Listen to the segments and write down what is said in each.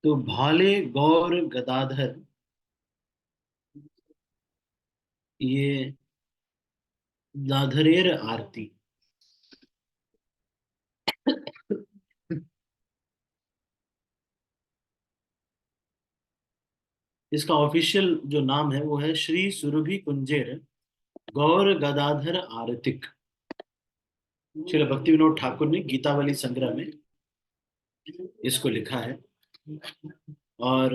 तो भाले गौर गदाधर, ये दाधरेर आरती। इसका ऑफिशियल जो नाम है वो है श्री सुरभि कुंजेर गौर गदाधर आरतिक। श्री भक्ति विनोद ठाकुर ने गीतावली संग्रह में इसको लिखा है। और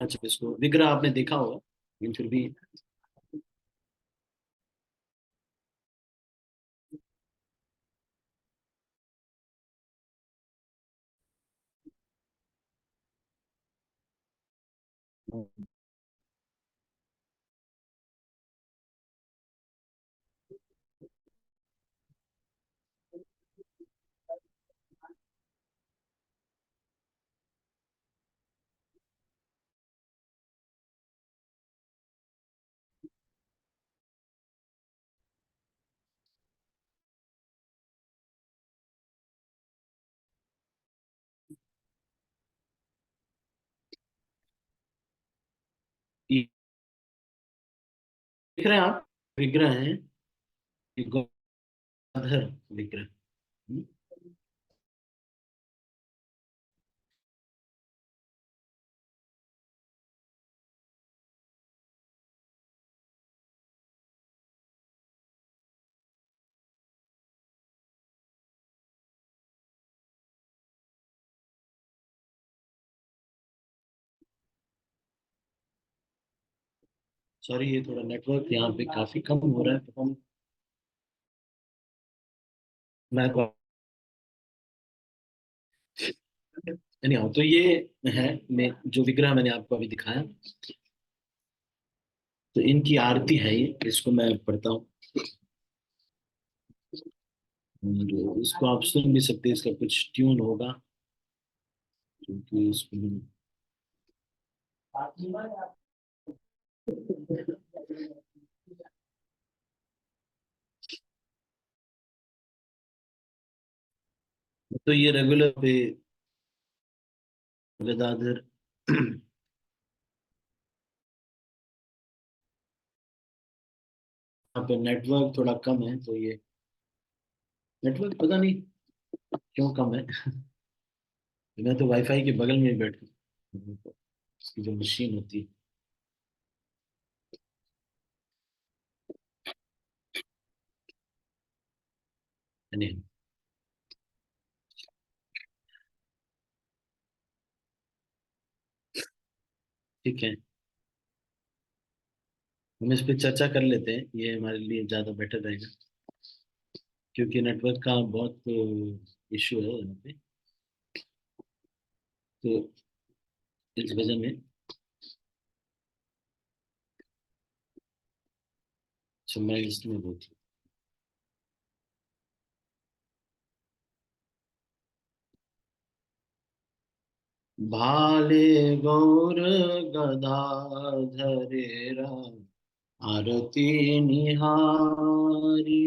अच्छा, इसको विग्रह आपने देखा होगा लेकिन फिर भी। देख रहे हैं आप, विग्रह है, ये गौरधर विग्रह। हम्म। सॉरी, ये थोड़ा नेटवर्क यहाँ पे काफी कम हो रहा है, तो हम मैं तो ये है, मैं जो विग्रह मैंने आपको अभी दिखाया, तो इनकी आरती है ये, इसको मैं पढ़ता हूँ। और इसको आप सुन भी सकते हैं, इसका कुछ ट्यून होगा क्योंकि इसमें तो ये रेगुलर पे गदाधर। यहाँ पे नेटवर्क थोड़ा कम है, तो ये नेटवर्क पता नहीं क्यों कम है। मैं तो वाईफाई के बगल में ही बैठ हूँ, इसकी जो मशीन होती है। नहीं, ठीक है, हम इस पे चर्चा कर लेते हैं, ये हमारे लिए ज़्यादा बेटर रहेगा क्योंकि नेटवर्क का बहुत इशू है यहाँ पे। तो इस वजह में मैं इसमें बहुत भाले गौर गदाधरेरा आरती निहारी।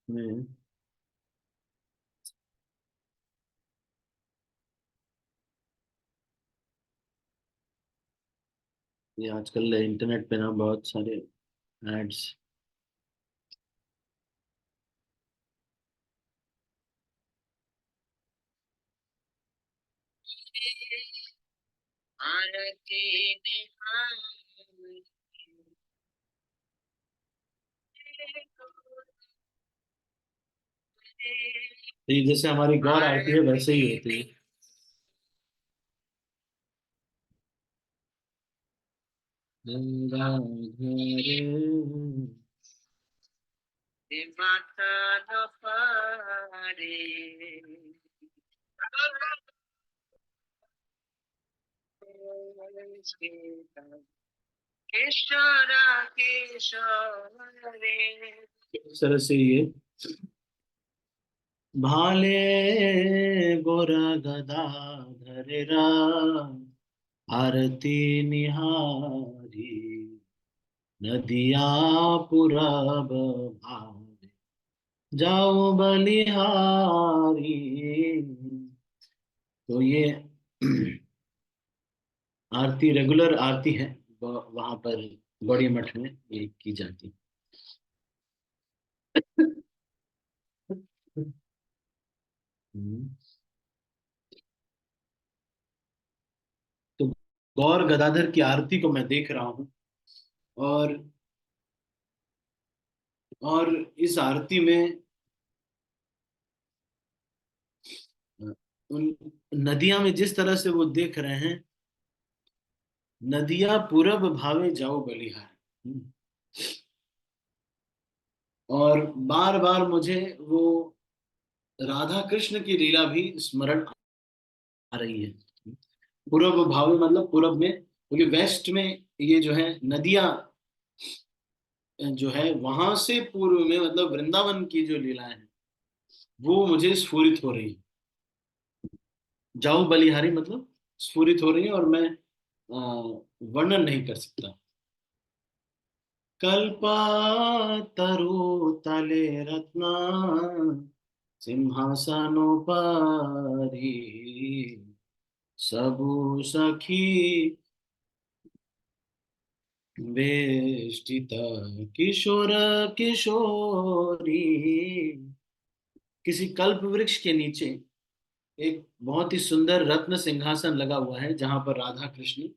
हम्म। ये आजकल इंटरनेट पे ना बहुत सारे एड्स। तो ये जैसे हमारी गौर आरती है वैसे ही होती है। इस तरह से ये भाले गोरा गदाधर आरती निहारी नदिया पुरब भारे जाओ बलिहारी। तो ये आरती रेगुलर आरती है, वहां पर बड़ी मठ में ये की जाती है। हम्म। तो गौर गदाधर की आरती को मैं देख रहा हूँ, और इस आरती में उन नदियां में जिस तरह से वो देख रहे हैं, नदिया पूरब भावे जाओ बलिहार। और बार बार मुझे वो राधा कृष्ण की लीला भी स्मरण आ रही है। पूरब भावे मतलब पूरब में, क्योंकि वेस्ट में ये जो है नदियां जो है वहां से पूर्व में, मतलब वृंदावन की जो लीलाएं हैं वो मुझे स्फुरित हो रही है। जाऊं बलिहारी मतलब स्फुरित हो रही है, और मैं वर्णन नहीं कर सकता। कल्पतरु तले रत्ना सिंहासनोपरि सबु सखी वेष्टित किशोर किशोरी। किसी कल्प वृक्ष के नीचे एक बहुत ही सुंदर रत्न सिंहासन लगा हुआ है, जहां पर राधा कृष्ण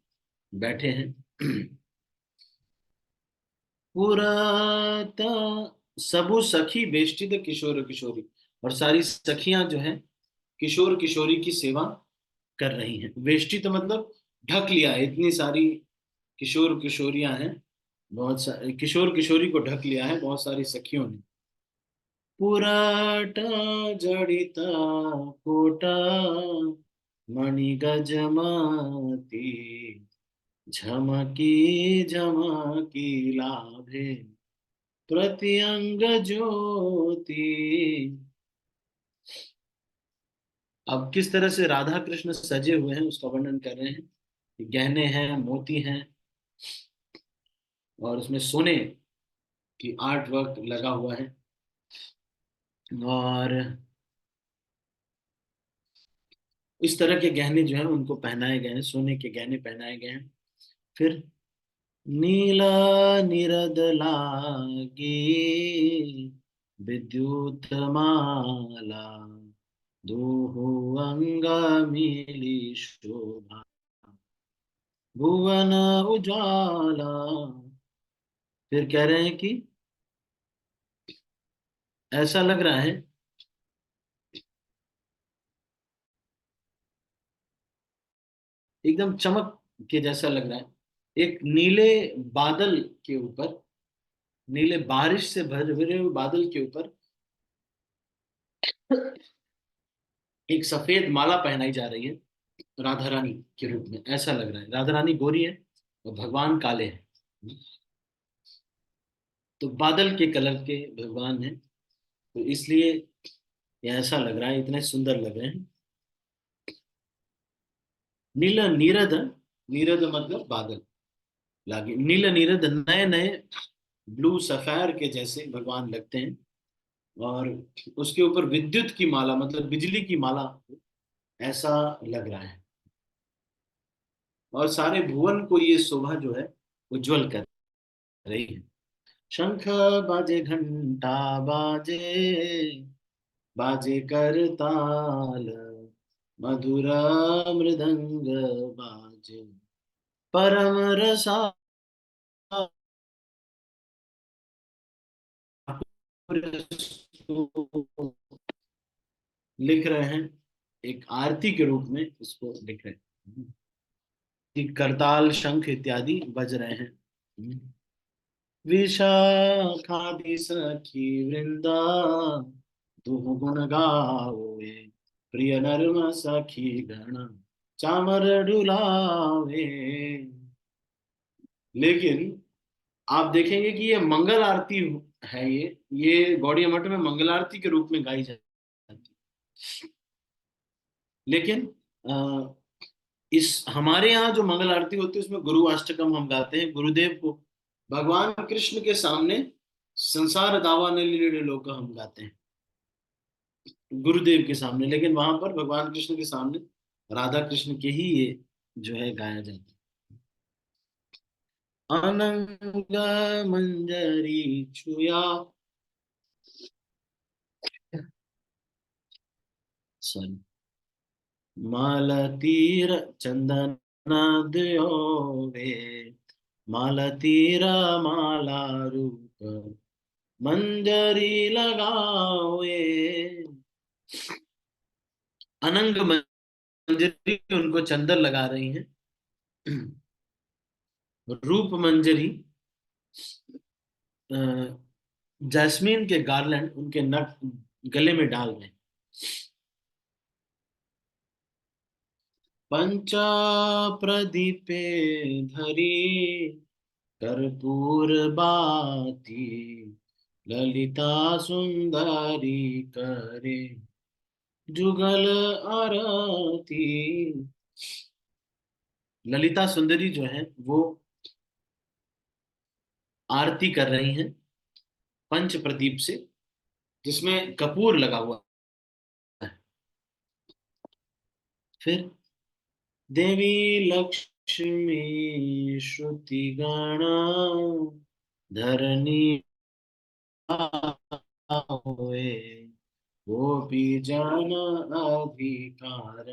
बैठे हैं। पुरत सबु सखी बेष्टित किशोर किशोरी, और सारी सखियां जो हैं किशोर किशोरी की सेवा कर रही हैं। वेष्टित मतलब ढक लिया है, इतनी सारी किशोर किशोरियां हैं, बहुत सारे किशोर किशोरी को ढक लिया है बहुत सारी सखियों ने। पुराट जड़ित कोटा मणि गजमती झमकी झमकी लाभे प्रत्यंग ज्योति। अब किस तरह से राधा कृष्ण सजे हुए हैं उसका वर्णन कर रहे हैं। गहने हैं, मोती हैं, और उसमें सोने की आर्ट वर्क लगा हुआ है, और इस तरह के गहने जो हैं उनको पहनाए गए हैं, सोने के गहने पहनाए गए हैं। फिर नीला निरद लागी विद्युत माला दोहो अंग मिली शोभा भुवन उजाला। फिर कह रहे हैं कि ऐसा लग रहा है, एकदम चमक के जैसा लग रहा है। एक नीले बादल के ऊपर, नीले बारिश से भरे भरे हुए बादल के ऊपर एक सफेद माला पहनाई जा रही है राधा रानी के रूप में, ऐसा लग रहा है। राधा रानी गोरी है और भगवान काले हैं, तो बादल के कलर के भगवान हैं, तो इसलिए ये ऐसा लग रहा है, इतने सुंदर लग रहे हैं। नील नीरद, नीरद मतलब बादल लागे, नील नीरद नए नए ब्लू सफायर के जैसे भगवान लगते हैं, और उसके ऊपर विद्युत की माला मतलब बिजली की माला ऐसा लग रहा है, और सारे भुवन को ये शोभा जो है उज्जवल कर रही है। शंख बाजे घंटा बाजे बाजे करताल मधुर मृदंग बाजे परम रसा इसको लिख रहे हैं, एक आरती के रूप में इसको लिख रहे हैं कि करताल शंख इत्यादि बज रहे हैं। विशाखादि सखी वृंदा दुह गुण गावे, प्रिय नरम सखी गण चामर डुलावे। लेकिन आप देखेंगे कि ये मंगल आरती है, ये गौड़िया मठ में मंगल आरती के रूप में गाई जाती है। लेकिन अ, इस हमारे यहाँ जो मंगल आरती होती है उसमें गुरु अष्टकम हम गाते हैं गुरुदेव को, भगवान कृष्ण के सामने संसार दावा ने लीने लोग हम गाते हैं गुरुदेव के सामने। लेकिन वहां पर भगवान कृष्ण के सामने राधा कृष्ण के ही ये जो है गाया जाता है। अनंग मंजरी छुया, सॉरी, मालतीर चंदन द्योवे, मालतीर माला रूप मंजरी लगावे। अनंग मंजरी उनको चंदन लगा रही हैं, रूप मंजरी जैस्मीन के गार्लैंड उनके नक गले में डाल रहे हैं। पंचा प्रदीपे धरी कर्पूर बाती, ललिता सुंदरी करे जुगल आरती। ललिता सुंदरी जो है वो आरती कर रही हैं पंच प्रदीप से, जिसमें कपूर लगा हुआ है। फिर देवी लक्ष्मी श्रुति गणा धरणी होए, गोपी जन अधिकार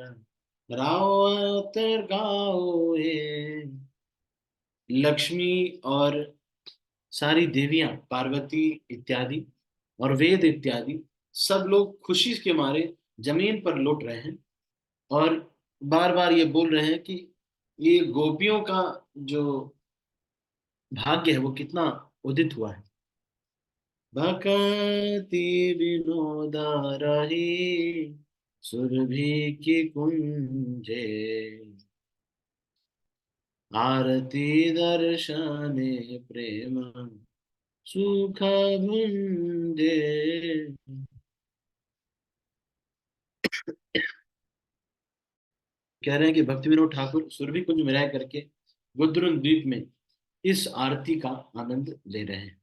रावत गाओए। लक्ष्मी और सारी देवियां, पार्वती इत्यादि और वेद इत्यादि सब लोग खुशी के मारे जमीन पर लौट रहे हैं और बार बार ये बोल रहे हैं कि ये गोपियों का जो भाग्य है वो कितना उदित हुआ है। भक्ति विनोद रही सुरभि की कुंजे, आरती दर्शने प्रेम सुख भुंजे। कह रहे हैं कि भक्ति विनोद ठाकुर सुरभि कुंज में रह करके गुद्रुन द्वीप में इस आरती का आनंद ले रहे हैं।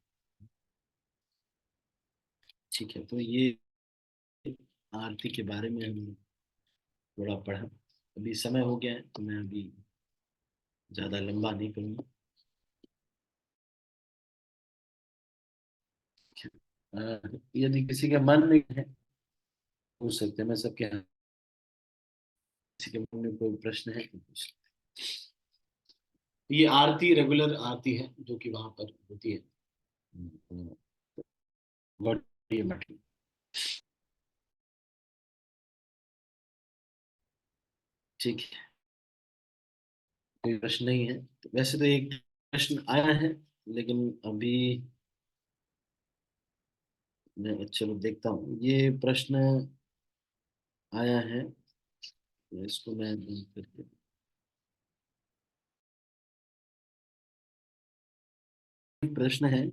ठीक है, तो ये आरती के बारे में हम थोड़ा पढ़ा। अभी समय हो गया है तो मैं अभी ज्यादा लंबा नहीं करूंगा। यदि किसी का मन नहीं है पूछ सकते हैं, मैं सबके यहाँ, किसी के मन में कोई प्रश्न है तो पूछ सकते हैं। ये आरती रेगुलर आरती है जो कि वहां पर होती है गौड़िया मठ में। ठीक है, कोई प्रश्न नहीं है तो वैसे तो एक प्रश्न आया है, लेकिन अभी मैं चलो देखता हूँ ये प्रश्न आया है, तो इसको मैं दूर करके एक प्रश्न है,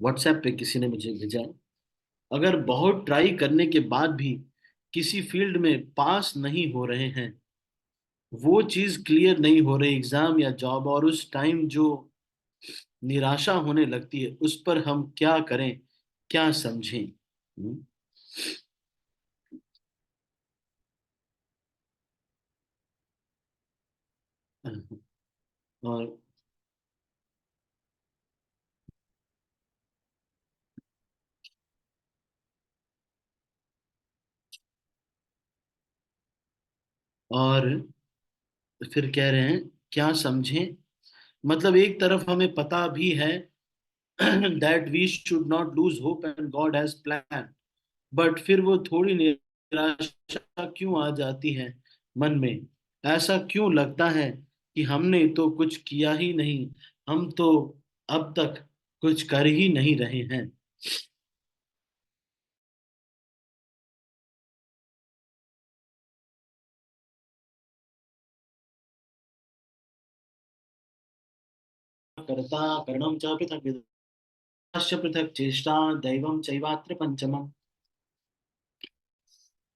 व्हाट्सएप पे किसी ने मुझे भेजा है। अगर बहुत ट्राई करने के बाद भी किसी फील्ड में पास नहीं हो रहे हैं, वो चीज क्लियर नहीं हो रही एग्जाम या जॉब, और उस टाइम जो निराशा होने लगती है उस पर हम क्या करें, क्या समझें? हम्म, और और फिर कह रहे हैं क्या समझें, मतलब एक तरफ हमें पता भी है that we should not lose hope and God has plan, but फिर वो थोड़ी निराशा क्यों आ जाती है मन में? ऐसा क्यों लगता है कि हमने तो कुछ किया ही नहीं, हम तो अब तक कुछ कर ही नहीं रहे हैं? कर्ता करणं च पृथक् विधाश्च पृथक् चेष्टा दैवं चैवात्र पंचमम्।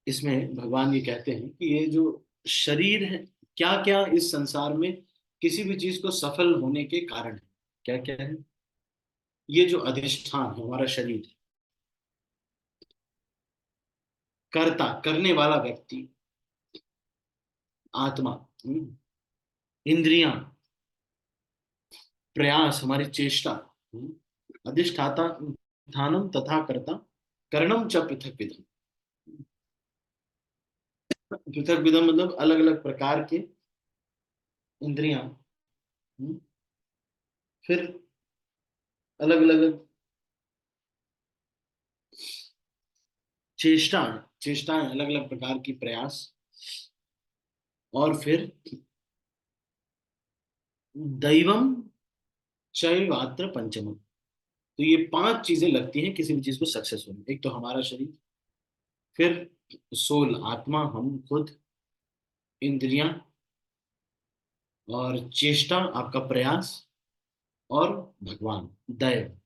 इसमें भगवान ये कहते हैं कि ये जो शरीर है, क्या क्या इस संसार में किसी भी चीज को सफल होने के कारण है, क्या क्या है? ये जो अधिष्ठान है हमारा शरीर, कर्ता करने वाला व्यक्ति, आत्मा, इंद्रियां, प्रयास हमारी चेष्टा, अधिष्ठाता, ध्यानम तथा कर्ता, कर्णम च पृथक विधम। पृथक विधम मतलब अलग अलग प्रकार के इंद्रियां, फिर अलग अलग चेष्टाएं, चेष्टाएं अलग अलग प्रकार की प्रयास, और फिर दैवम चैवात्र पंचमम। तो ये पांच चीजें लगती हैं किसी भी चीज को सक्सेस होने। एक तो हमारा शरीर, फिर सोल आत्मा हम खुद, इंद्रियां, और चेष्टा आपका प्रयास, और भगवान दैव।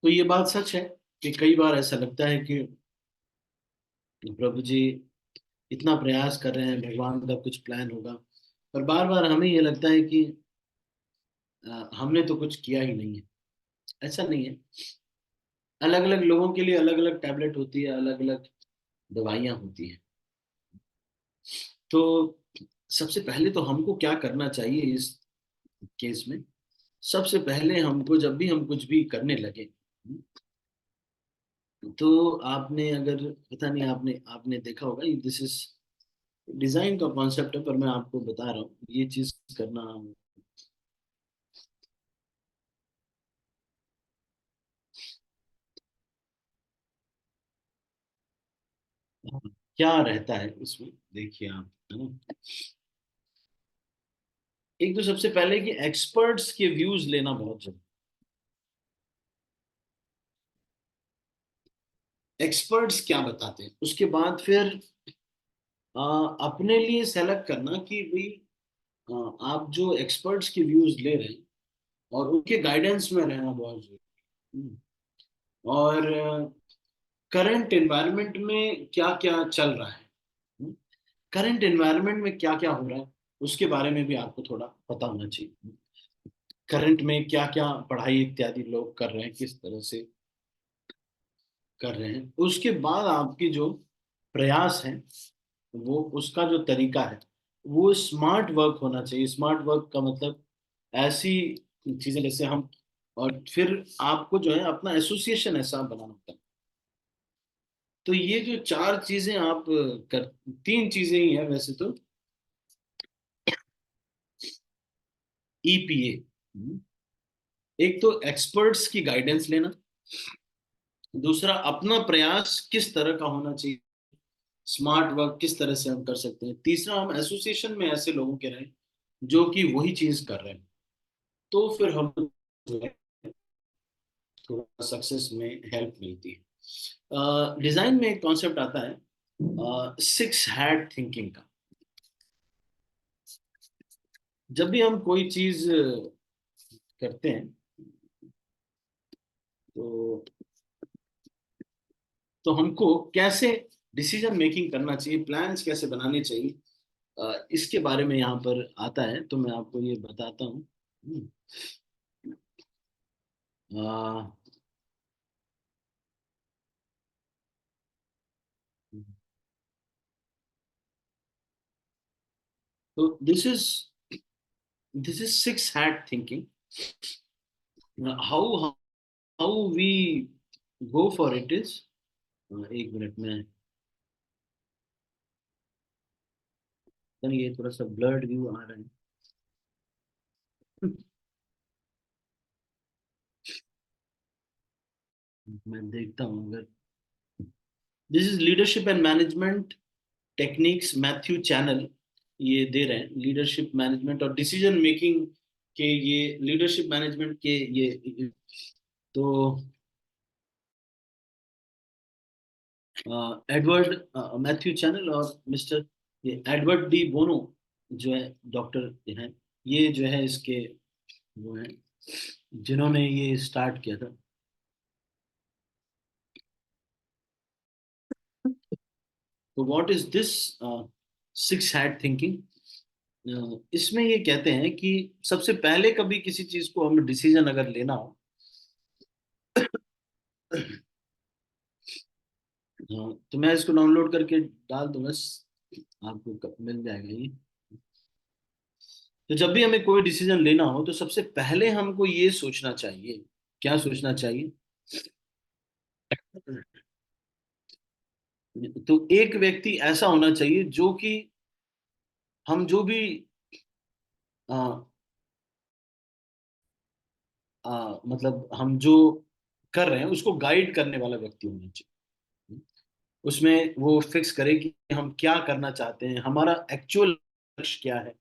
तो ये बात सच है कि कई बार ऐसा लगता है कि प्रभु जी इतना प्रयास कर रहे हैं, भगवान का कुछ प्लान होगा, पर बार बार हमें ये लगता है कि हमने तो कुछ किया ही नहीं है। ऐसा नहीं है। अलग अलग लोगों के लिए अलग अलग टैबलेट होती है, अलग अलग दवाइयाँ होती हैं। तो सबसे पहले तो हमको क्या करना चाहिए इस केस में? सबसे पहले हमको जब भी हम कुछ भी करने लगे, तो आपने अगर, पता नहीं आपने आपने देखा होगा, दिस इज डिजाइन का कॉन्सेप्ट है, पर मैं आपको बता रहा हूँ ये चीज करना। क्या रहता है इसमें, देखिए आप, है ना? एक तो सबसे पहले कि एक्सपर्ट्स के व्यूज लेना बहुत जरूरी। एक्सपर्ट्स क्या बताते हैं, उसके बाद फिर अपने लिए सेलेक्ट करना कि भाई आप जो एक्सपर्ट्स के व्यूज ले रहे हैं और उनके गाइडेंस में रहना बहुत जरूरी है। और करंट एनवायरनमेंट में क्या क्या चल रहा है, करंट एनवायरनमेंट में क्या क्या हो रहा है, उसके बारे में भी आपको थोड़ा पता होना चाहिए। करंट में क्या क्या पढ़ाई इत्यादि लोग कर रहे हैं, किस तरह से कर रहे हैं, उसके बाद आपकी जो प्रयास है, वो उसका जो तरीका है वो स्मार्ट वर्क होना चाहिए। स्मार्ट वर्क का मतलब ऐसी चीजें जैसे हम, और फिर आपको जो है अपना एसोसिएशन ऐसा बनाना होता है। तो ये जो चार चीजें आप कर, तीन चीजें ही है वैसे तो। ईपीए, एक तो एक्सपर्ट्स की गाइडेंस लेना, दूसरा अपना प्रयास किस तरह का होना चाहिए, स्मार्ट वर्क किस तरह से हम कर सकते हैं, तीसरा हम एसोसिएशन में ऐसे लोगों के रहें जो कि वही चीज कर रहे हैं। तो फिर हम जो है थोड़ा सक्सेस में हेल्प मिलती है। डिजाइन में एक कॉन्सेप्ट आता है सिक्स हैट थिंकिंग का। जब भी हम कोई चीज करते हैं, तो हमको कैसे डिसीजन मेकिंग करना चाहिए, प्लान्स कैसे बनाने चाहिए, इसके बारे में यहाँ पर आता है। तो मैं आपको ये बताता हूँ। अ, तो this is six hat thinking. How how we go for it is, एक मिनट में, तो ये थोड़ा सा ब्लर्ड व्यू आ रहा है। मैं देखता हूँ अगर। This is leadership and management techniques Matthew channel, ये दे रहे हैं लीडरशिप मैनेजमेंट और डिसीजन मेकिंग के, ये लीडरशिप मैनेजमेंट के ये तो एडवर्ड मैथ्यू चैनल और मिस्टर ये एडवर्ड डी बोनो जो है डॉक्टर हैं, ये जो है इसके वो हैं जिन्होंने ये स्टार्ट किया था। तो what is this six hat thinking? इसमें ये कहते हैं कि सबसे पहले कभी किसी चीज को हमें डिसीजन अगर लेना हो, तो मैं इसको डाउनलोड करके डाल दूंगा, आपको मिल जाएगा ये। तो जब भी हमें कोई डिसीजन लेना हो तो सबसे पहले हमको ये सोचना चाहिए, क्या सोचना चाहिए? तो एक व्यक्ति ऐसा होना चाहिए जो कि हम जो भी आ, मतलब हम जो कर रहे हैं उसको गाइड करने वाला व्यक्ति होना चाहिए। उसमें वो फिक्स करे कि हम क्या करना चाहते हैं, हमारा एक्चुअल लक्ष्य क्या है,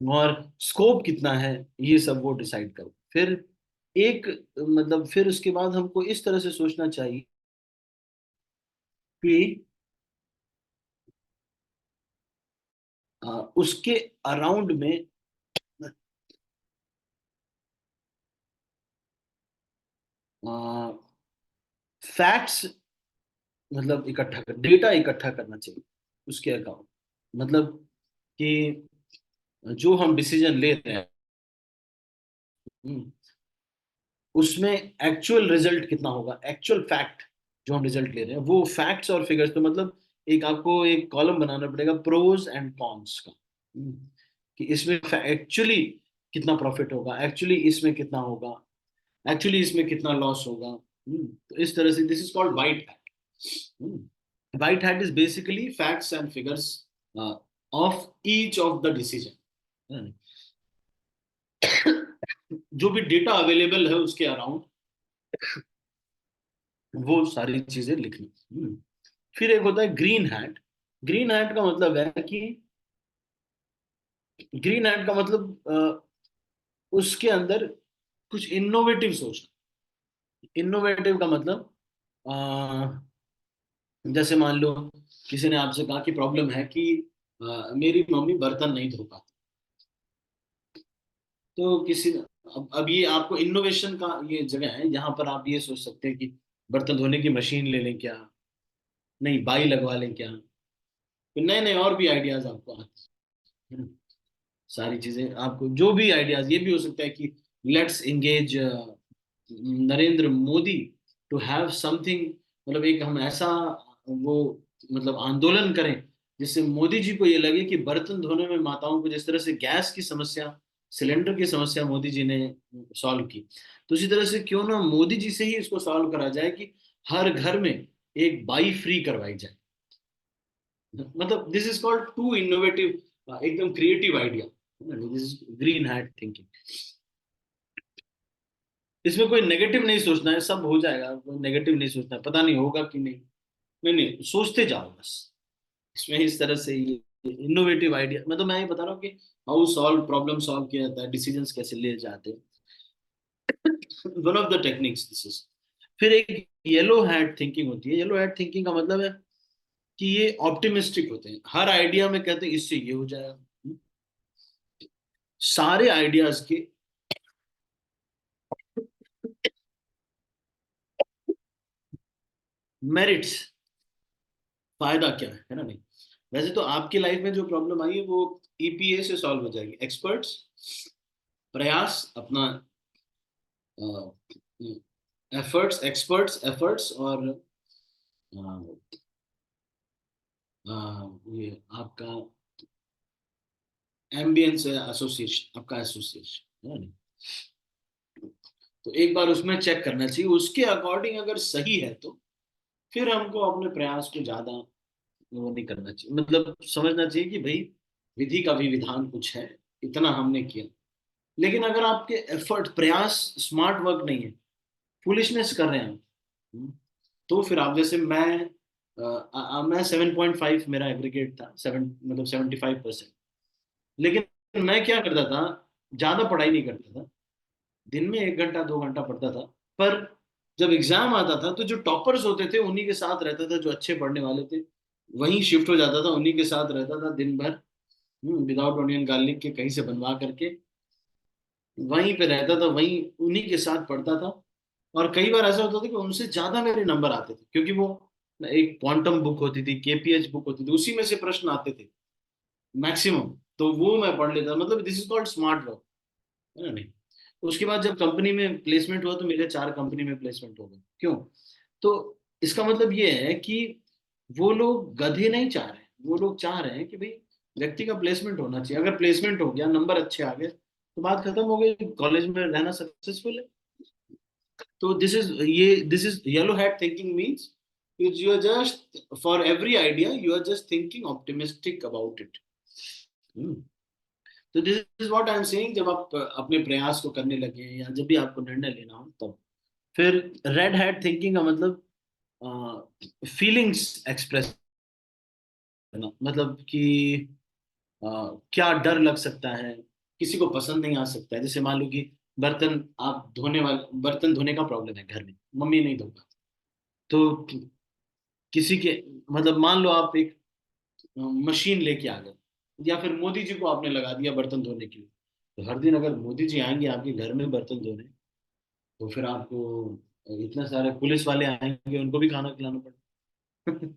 और स्कोप कितना है, ये सब वो डिसाइड करो। फिर एक मतलब फिर उसके बाद हमको इस तरह से सोचना चाहिए कि उसके अराउंड में फैक्ट्स मतलब इकट्ठा कर, डेटा इकट्ठा करना चाहिए उसके अकाउंट, मतलब कि जो हम डिसीजन ले रहे हैं, हम्म, उसमें एक्चुअल रिजल्ट कितना होगा, एक्चुअल फैक्ट जो हम रिजल्ट ले रहे हैं वो फैक्ट्स और फिगर्स। तो मतलब एक आपको एक कॉलम बनाना पड़ेगा प्रोज एंड कॉन्स का, कि इसमें एक्चुअली कितना प्रॉफिट होगा, एक्चुअली इसमें कितना होगा, एक्चुअली इसमें कितना लॉस होगा। तो इस तरह से this is called white hat. White hat is basically facts and figures of each of the decision, जो भी डेटा अवेलेबल है उसके अराउंड वो सारी चीजें लिखनी। फिर एक होता है ग्रीन हैट। ग्रीन हैट का मतलब है कि ग्रीन हैट का मतलब उसके अंदर कुछ इनोवेटिव सोचना। इनोवेटिव का मतलब जैसे मान लो किसी ने आपसे कहा कि प्रॉब्लम है कि मेरी मम्मी बर्तन नहीं धो पाती। तो किसी अब ये आपको इनोवेशन का ये जगह है जहां पर आप ये सोच सकते हैं कि बर्तन धोने की मशीन ले लें क्या, नहीं बाई लगवा लें क्या, तो नए नए और भी आइडियाज आपको आते हैं। सारी चीजें आपको जो भी आइडियाज, ये भी हो सकता है कि let's engage Narendra Modi to have something, मतलब एक हम ऐसा वो मतलब आंदोलन करें जिससे मोदी जी को ये लगे कि बर्तन धोने में माताओं को जिस तरह से गैस की समस्या, सिलेंडर की समस्या मोदी जी ने सॉल्व की, तो उसी तरह से क्यों ना मोदी जी से ही इसको सॉल्व करा जाए कि हर घर में एक बाई फ्री करवाई जाए। मतलब this is called too innovative, एकदम creative idea, this is green hat thinking. इसमें कोई नेगेटिव नहीं सोचना है, सब हो जाएगा, कोई नेगेटिव नहीं सोचना है, पता नहीं होगा कि नहीं, नहीं नहीं सोचते जाओ बस। इसमें इस तरह से ये इनोवेटिव आइडिया, मैं तो मैं ये बता रहा हूँ कि हाउ सॉल्व प्रॉब्लम सॉल्व किया जाता है, डिसीजंस कैसे लिए जाते हैं, one of the techniques this is. फिर एक येलो हैट थिंकिंग होती है। येलो हैट थिंकिंग का मतलब है कि ये ऑप्टिमिस्टिक होते हैं, हर आइडिया में कहते हैं इससे ये हो जाएगा। सारे आइडियाज के मेरिट्स, फायदा क्या है ना, नहीं। वैसे तो आपकी लाइफ में जो प्रॉब्लम आई है वो ईपीए से सॉल्व हो जाएगी, एक्सपर्ट्स, प्रयास अपना, एफर्ट्स, एक्सपर्ट्स एफर्ट्स, और ये आपका एम्बियंस एसोसिएशन, आपका एसोसिएशन है ना। तो एक बार उसमें चेक करना चाहिए, उसके अकॉर्डिंग अगर सही है तो फिर हमको अपने प्रयास को ज्यादा वो नहीं करना चाहिए, मतलब समझना चाहिए कि भाई विधि का भी विधान कुछ है, इतना हमने किया। लेकिन अगर आपके एफर्ट, प्रयास, स्मार्ट वर्क नहीं है, फुलिशनेस कर रहे हैं आप, तो फिर आप जैसे मैं 7.5 मेरा एग्रीगेट था, 75%। लेकिन मैं क्या करता था, ज्यादा पढ़ाई नहीं करता था, दिन में 1 घंटा 2 घंटा पढ़ता था। पर जब एग्जाम आता था तो जो टॉपर्स होते थे उन्हीं के साथ रहता था, जो अच्छे पढ़ने वाले थे वहीं शिफ्ट हो जाता था, उन्हीं के साथ रहता था दिन भर, विदाउट ऑनियन गार्लिक के कहीं से बनवा करके वहीं पे रहता था, वहीं उन्हीं के साथ पढ़ता था। और कई बार ऐसा होता था कि उनसे ज्यादा मेरे नंबर आते थे, क्योंकि वो एक क्वांटम बुक होती थी, केपीएच बुक होती थी, उसी में से प्रश्न आते थे मैक्सिमम, तो वो मैं पढ़ लेता, मतलब this is called smart work, है ना? नहीं। उसके बाद जब कंपनी में प्लेसमेंट हुआ तो मेरे 4 कंपनी में प्लेसमेंट हो गए। क्यों? तो इसका मतलब ये है कि वो लोग गधे नहीं चाह रहे हैं, वो लोग चाह रहे हैं कि भाई व्यक्ति का प्लेसमेंट होना चाहिए। अगर प्लेसमेंट हो गया, नंबर अच्छे आ गए, तो बात खत्म हो गई, कॉलेज में रहना सक्सेसफुल है। तो this is yellow hat thinking means you are just for every idea you are just thinking optimistic about it. तो this is what I am saying, जब आप अपने प्रयास को करने लगे या जब भी आपको निर्णय लेना हो तब। फिर रेड हैट थिंकिंग का मतलब फीलिंग्स एक्सप्रेस करना, मतलब कि अ, क्या डर लग सकता है, किसी को पसंद नहीं आ सकता है। जैसे मान लो कि बर्तन धोने का प्रॉब्लम है घर में, मम्मी नहीं धोगा, तो किसी के, मतलब मान लो आप एक मशीन लेके आ गए, या फिर मोदी जी को आपने लगा दिया बर्तन धोने के लिए, तो हर दिन अगर मोदी जी आएंगे आपके घर में बर्तन धोने, तो फिर आपको इतने सारे पुलिस वाले आएंगे, उनको भी खाना खिलाना पड़ेगा।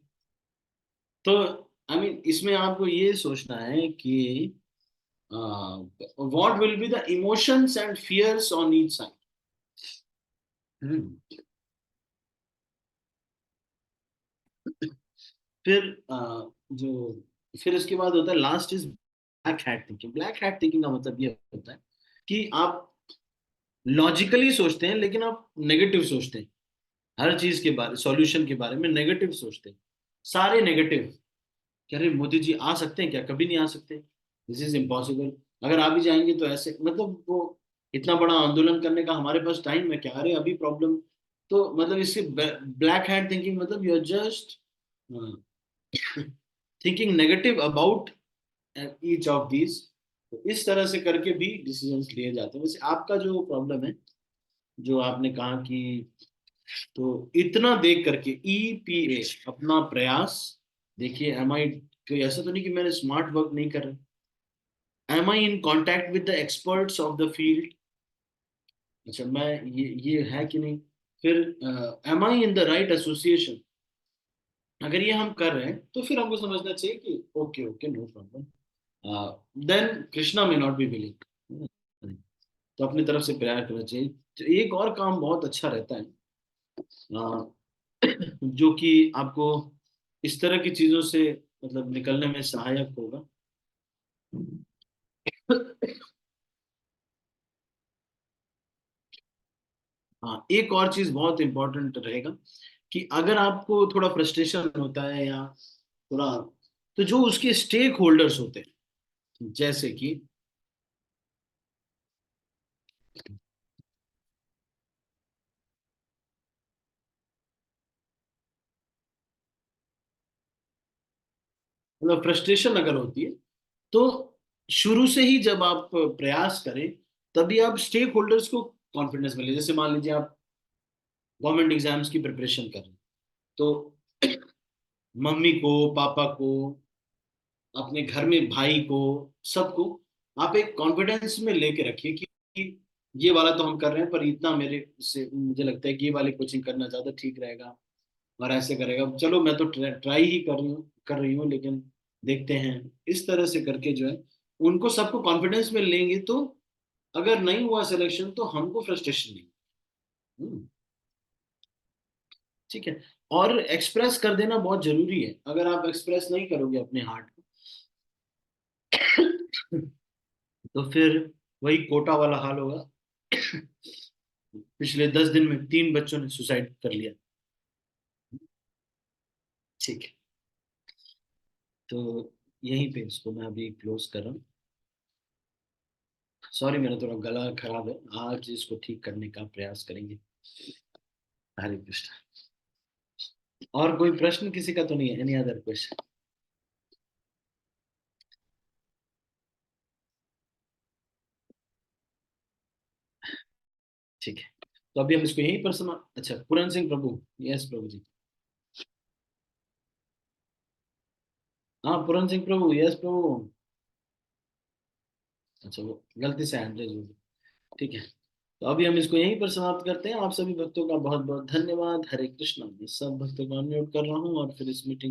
तो आई मीन इसमें आपको ये सोचना है कि what will be the emotions and fears on each side. फिर जो फिर उसके बाद होता है last is black hat thinking. Black hat thinking का मतलब ये होता है कि आप लॉजिकली सोचते हैं लेकिन आप नेगेटिव सोचते हैं, हर चीज के बारे, सॉल्यूशन के बारे में नेगेटिव सोचते हैं, सारे नेगेटिव। कह रहे मोदी जी आ सकते हैं क्या? कभी नहीं आ सकते, दिस इज इम्पॉसिबल। अगर आ भी जाएंगे तो ऐसे, मतलब वो इतना बड़ा आंदोलन करने का हमारे पास टाइम है क्या? अरे अभी प्रॉब्लम। तो मतलब इससे ब्लैक हैट थिंकिंग मतलब you are just thinking negative about each of these. तो इस तरह से करके भी डिसीजंस लिए जाते हैं। वैसे आपका जो प्रॉब्लम है, जो आपने कहा कि, तो इतना देख करके ईपीए अपना प्रयास देखिए, एम आई, कोई ऐसा तो नहीं कि मैंने स्मार्ट वर्क नहीं कर रहा, am I in contact with the experts of the field. अच्छा, मैं ये है कि नहीं? फिर am I in the right association. अगर ये हम कर रहे हैं तो फिर हमको समझना चाहिए कि okay okay, no problem, then Krishna may not be willing, तो अपनी तरफ से प्रयास करना चाहिए। तो एक और काम बहुत अच्छा रहता है, जो कि आपको इस तरह की चीजों से मतलब निकलने में सहायक होगा। हाँ, एक और चीज बहुत इंपॉर्टेंट रहेगा कि अगर आपको थोड़ा फ्रस्ट्रेशन होता है या थोड़ा, तो जो उसके स्टेक होल्डर्स होते हैं, जैसे कि मतलब फ्रस्ट्रेशन अगर होती है, तो शुरू से ही जब आप प्रयास करें, तभी आप स्टेक होल्डर्स को कॉन्फिडेंस मिले। जैसे मान लीजिए आप गवर्नमेंट एग्जाम्स की प्रिपरेशन कर रहे हैं, तो मम्मी को, पापा को, अपने घर में भाई को, सबको आप एक कॉन्फिडेंस में लेके रखिए कि ये वाला तो हम कर रहे हैं, पर इतना मेरे से मुझे लगता है कि ये वाली कोचिंग करना ज्यादा ठीक रहेगा, और ऐसे करेगा। चलो मैं तो ट्राई ही कर रही हूँ, लेकिन देखते हैं। इस तरह से करके जो है, उनको सबको कॉन्फिडेंस में लेंगे, तो अगर नहीं हुआ सिलेक्शन तो हमको फ्रस्ट्रेशन नहीं। हम्म, ठीक है। और एक्सप्रेस कर देना बहुत जरूरी है। अगर आप एक्सप्रेस नहीं करोगे अपने हार्ट को, तो फिर वही कोटा वाला हाल होगा। पिछले 10 दिन में 3 बच्चों ने सुसाइड कर लिया। ठीक है। तो यहीं पे इसको मैं अभी क्लोज कर रहा हूँ। सॉरी, मेरा थोड़ा गला खराब है, आज इसको ठीक करने का प्रयास करेंगे। हरे कृष्ण। और कोई प्रश्न किसी का तो नहीं है? Any other question? ठीक है, तो अभी हम इसको यहीं पर समा, अच्छा, पूरन सिंह प्रभु। यस प्रभु जी। हाँ, पूरन सिंह प्रभु, यस प्रभु। अच्छा, वो गलती से हैंड रेज हो गई। ठीक है, तो अभी हम इसको यहीं पर समाप्त करते हैं। आप सभी भक्तों का बहुत बहुत धन्यवाद। हरे कृष्णा। मैं सब भक्तों को अनम्यूट कर रहा हूँ और फिर इस मीटिंग